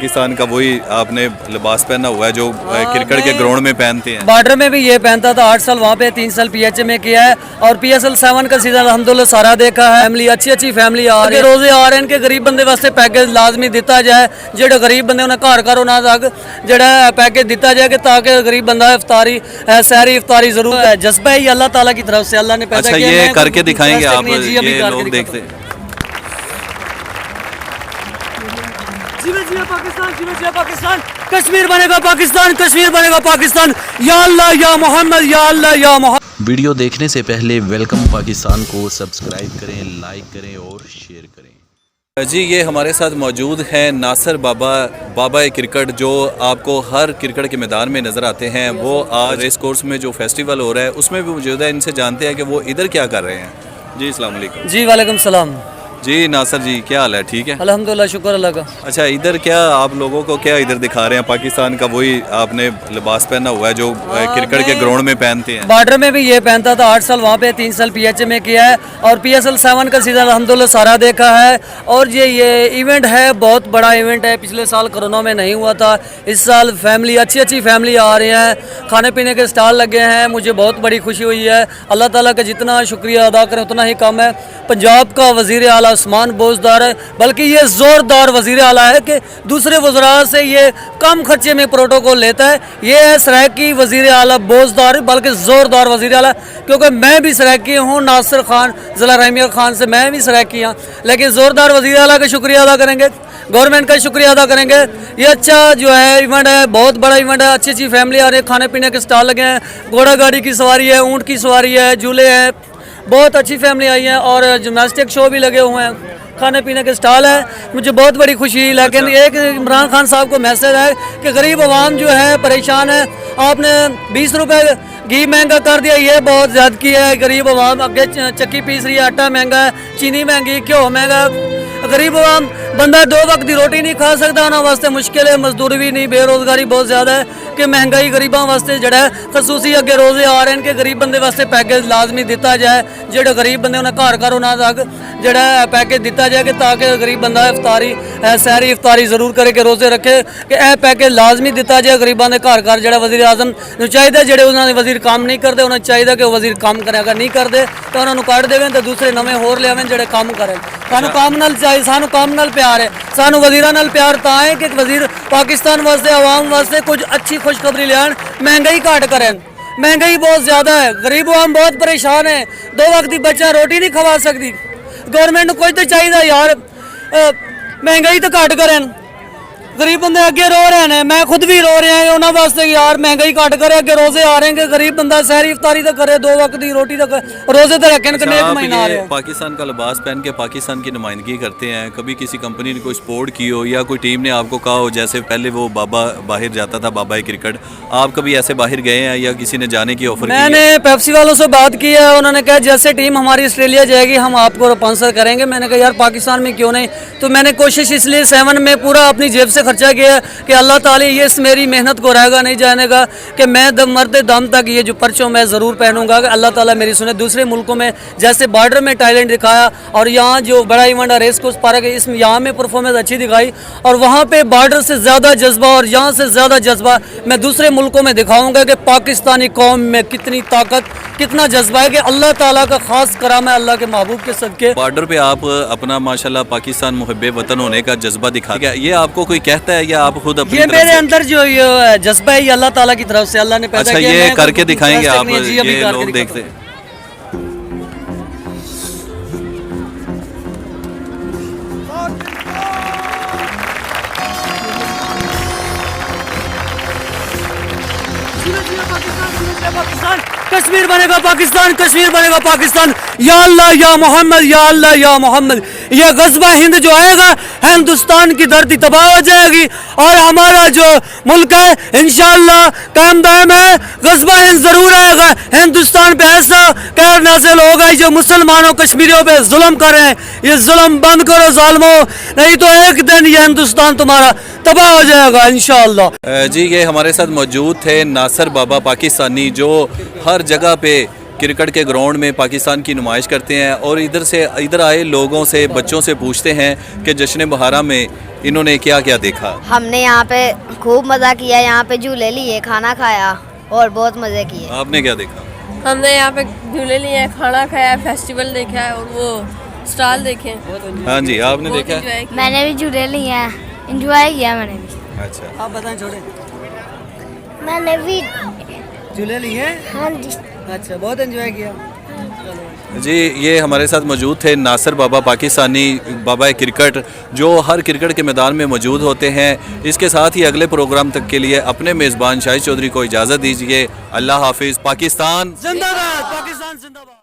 पाकिस्तान का वही आपने लिबास पहना हुआ है जो क्रिकेट के ग्राउंड में पहनते हैं। बॉर्डर में भी ये पहनता था, 8 साल वहाँ पे, 3 साल PH में किया है और PSL 7 का सीजन अल्हम्दुलिल्लाह सारा देखा है। फैमिली अच्छी फैमिली आ रही है, रोजे आ रहे हैं इनके गरीब बंदे वास्ते पैकेज लाजमी दिता जाए। जेडे गरीब बंदे उन्हें घर घर उन्हें तक जेड़ा पैकेज दिता जाए कि ताकि गरीब बंदा इफ्तारी सहरी इफ्तारी जरूर है। जज्बा ही अल्लाह ताला की तरफ से अल्लाह ने पैदा किया। ये करके दिखाएंगे आप, ये लोग देखते हैं। पाकिस्तान, कश्मीर बनेगा पाकिस्तान, कश्मीर बनेगा पाकिस्तान। या अल्लाह या मोहम्मद, या अल्लाह या मोहम्मद। वीडियो देखने से पहले वेलकम पाकिस्तान को सब्सक्राइब करें, लाइक करें और शेयर करें। जी ये हमारे साथ मौजूद हैं नासिर बाबा क्रिकेट, जो आपको हर क्रिकेट के मैदान में नज़र आते हैं। वो आज रेस कोर्स में जो फेस्टिवल हो रहा है उसमें भी मौजूद है। इनसे जानते हैं कि वो इधर क्या कर रहे हैं। जी अस्सलाम वालेकुम। जी वालेकुम सलाम। जी नासिर जी क्या हाल है? ठीक है अल्हम्दुलिल्लाह, शुक्र अल्लाह का। अच्छा इधर क्या आप लोगों को क्या इधर दिखा रहे हैं? पाकिस्तान का वही आपने लिबास पहना हुआ है जो क्रिकेट के ग्राउंड में पहनते हैं। बॉर्डर में भी ये पहनता था, 8 साल वहाँ पे, 3 साल PH में किया है और PSL 7 का सीजन अल्हम्दुलिल्लाह सारा देखा है। और ये इवेंट है, बहुत बड़ा इवेंट है। पिछले साल कोरोना में नहीं हुआ था, इस साल फैमिली अच्छी फैमिली आ रही है, खाने पीने के स्टॉल लगे हैं। मुझे बहुत बड़ी खुशी हुई है। अल्लाह ताला का जितना शुक्रिया अदा करें उतना ही कम है। पंजाब का वज़ीर आला उस्मान बोजदार है, बल्कि ये ज़ोरदार वज़ीर आला है कि दूसरे वज़रा से ये कम खर्चे में प्रोटोकॉल लेता है। ये है सराइकी वज़ीर आला बोजदार, बल्कि ज़ोरदार वज़ीर आला। क्योंकि मैं भी सराइकी हूँ, नासिर खान ज़िला रहमिया खान से मैं भी सराइकी हूँ, लेकिन ज़ोरदार वज़ीर आला का शुक्रिया अदा करेंगे, गवर्नमेंट का शुक्रिया अदा करेंगे। ये अच्छा जो है इवेंट है, बहुत बड़ा इवेंट है। अच्छी फैमिली आ रही है, खाने पीने के स्टॉल लगे हैं, घोड़ा गाड़ी की सवारी है, ऊँट की सवारी है, झूले हैं, बहुत अच्छी फैमिली आई है और जिम्नास्टिक शो भी लगे हुए हैं, खाने पीने के स्टॉल है। मुझे बहुत बड़ी खुशी। लेकिन एक इमरान खान साहब को मैसेज है कि गरीब आवाम जो है परेशान है। आपने 20 रुपए घी महंगा कर दिया, ये बहुत ज़्यादती है। गरीब आवाम अगे चक्की पीस रही है, आटा महंगा है, चीनी महंगी, घ्यो महंगा। गरीब आवाम बंदा 2 वक्त की रोटी नहीं खा सकता, उन्होंने वास्ते मुश्किल है। मजदूरी भी नहीं, बेरोजगारी बहुत ज़्यादा है कि महंगाई गरीबों वास्ते जड़ा है। खसूसी अगे रोजे आ रहे हैं कि गरीब बंदे वास्ते पैकेज लाजमी दिता जाए। जेडे गरीब बंदे उन्हें घर घर उन्होंने तक जड़ा पैकेज दिता जाए कि ताकि गरीब बंदा इफ्तारी सहरी इफ्तारी ज़रूर करे कि रोजे रखे, कि यह पैकेज लाजमी दिता जाए गरीबों के घर घर। जड़ा वज़ीर आज़म चाहिए, जेडे उन्होंने वज़ीर काम नहीं करते उन्हें चाहिए कि वज़ीर काम करें। अगर नहीं करते तो उन्होंने कट देवें तो दूसरे नवे होर लियावें जेडे काम करें। सानू काम नाल चाहिए, सानू काम नाल प्यार है, सानू वज़ीरां नाल प्यार तां है कि वज़ीर पाकिस्तान वास्ते आवाम वास्ते कुछ अच्छी खुशखबरी लियान, महंगाई घट करें। महंगाई बहुत ज़्यादा है, गरीब आवाम बहुत परेशान है, 2 वक्त की बच्चा रोटी नहीं खवा सकती। गवर्नमेंट को कुछ तो चाहिए यार, महंगाई तो घट करें। गरीब बंदे अगे रो रहे हैं, मैं खुद भी रो रहा है उन्होंने वास्ते यार महंगाई घट करे। अगे रोजे आ रहे हैं कि गरीब बंदा सहरी इफ्तारी तो करे, 2 वक्त की रोटी तो रोजे तो रखें। एक महीना आ रहा है। पाकिस्तान का लिबास पहन के पाकिस्तान की नुमाइंदगी करते हैं। कभी किसी कंपनी ने कोई सपोर्ट की हो या कोई टीम ने आपको कहा हो, जैसे पहले वो बाबा बाहर जाता था, बाबा क्रिकेट, आप कभी ऐसे बाहर गए हैं या किसी ने जाने की ऑफर? मैंने पेप्सी वालों से बात की है, उन्होंने कहा जैसे टीम हमारी ऑस्ट्रेलिया जाएगी हम आपको स्पॉन्सर करेंगे। मैंने कहा यार पाकिस्तान में क्यों नहीं। तो मैंने कोशिश इसलिए 7 में पूरा अपनी जेब से खर्चा किया कि अल्लाह ताला ये मेरी मेहनत को रहेगा नहीं जानेगा, कि मैं मरते दम तक ये जो परचों मैं ज़रूर पहनूंगा कि अल्लाह ताला मेरी सुने। दूसरे मुल्कों में जैसे बॉर्डर में टैलेंट दिखाया और यहाँ जो बड़ा इवेंट रेस कोर्स पार्क है, इसमें यहाँ में परफॉर्मेंस अच्छी दिखाई और वहाँ पे बॉर्डर से ज़्यादा जज्बा और यहाँ से ज़्यादा जज्बा मैं दूसरे मुल्कों में दिखाऊंगा कि पाकिस्तानी कौम में कितनी ताकत, कितना जज्बा है, कि अल्लाह ताला का खास कराम है, अल्लाह के महबूब के सदके। बॉर्डर पे आप अपना माशाल्लाह पाकिस्तान मुहब्बे वतन होने का जज्बा दिखा, ये आपको कोई कहता है या आप खुद अपनी? ये मेरे अंदर जो ये जज्बा है ये अल्लाह ताला की तरफ से, अल्लाह ने पैदा किया। ये करके दिखाएंगे आप, ये लोग देखते हैं। पाकिस्तान, कश्मीर बनेगा पाकिस्तान, कश्मीर बनेगा पाकिस्तान। या अल्लाह या मोहम्मद, या अल्लाह या मोहम्मद। ये गज़बा हिंद जो आएगा हिंदुस्तान की धरती तबाह हो जाएगी और हमारा जो मुल्क है इंशाअल्लाह कायम दायम है। गज़बा हिंद ज़रूर आएगा, हिंदुस्तान पे ऐसा कहर नाज़िल होगा जो मुसलमानों कश्मीरियों पे जुल्म कर रहे हैं, ये जुल्म बंद करो ज़ालिमों, नहीं तो एक दिन ये हिंदुस्तान तुम्हारा तबाह हो जाएगा इंशाअल्लाह। जी ये हमारे साथ मौजूद थे नासिर बाबा पाकिस्तानी, जो हर जगह पे क्रिकेट के ग्राउंड में पाकिस्तान की नुमाइश करते हैं और इधर आए लोगों से, बच्चों से पूछते हैं कि जश्न बहारा में इन्होंने क्या क्या देखा? हमने यहाँ पे खूब मज़ा किया, यहाँ पे झूले लिए, खाना खाया और बहुत मज़े किए। आपने क्या देखा? हमने यहाँ पे झूले लिए हैं, खाना खाया, फेस्टिवल देखा है और वो स्टॉल देखे हैं। हाँ जी, आपने बहुत देखा? enjoy किया। मैंने भी झूले लिए हैं, इंजॉय किया मैंने भी। अच्छा, आप बताएं छोटे मैंने भी, झूले लिए? हाँ जी। अच्छा, बहुत एंजॉय किया। जी ये हमारे साथ मौजूद थे नासिर बाबा, पाकिस्तानी बाबा क्रिकेट, जो हर क्रिकेट के मैदान में मौजूद होते हैं। इसके साथ ही अगले प्रोग्राम तक के लिए अपने मेज़बान शाहिद चौधरी को इजाज़त दीजिए। अल्लाह हाफिज़। पाकिस्तान जिंदाबाद, पाकिस्तान जिंदाबाद।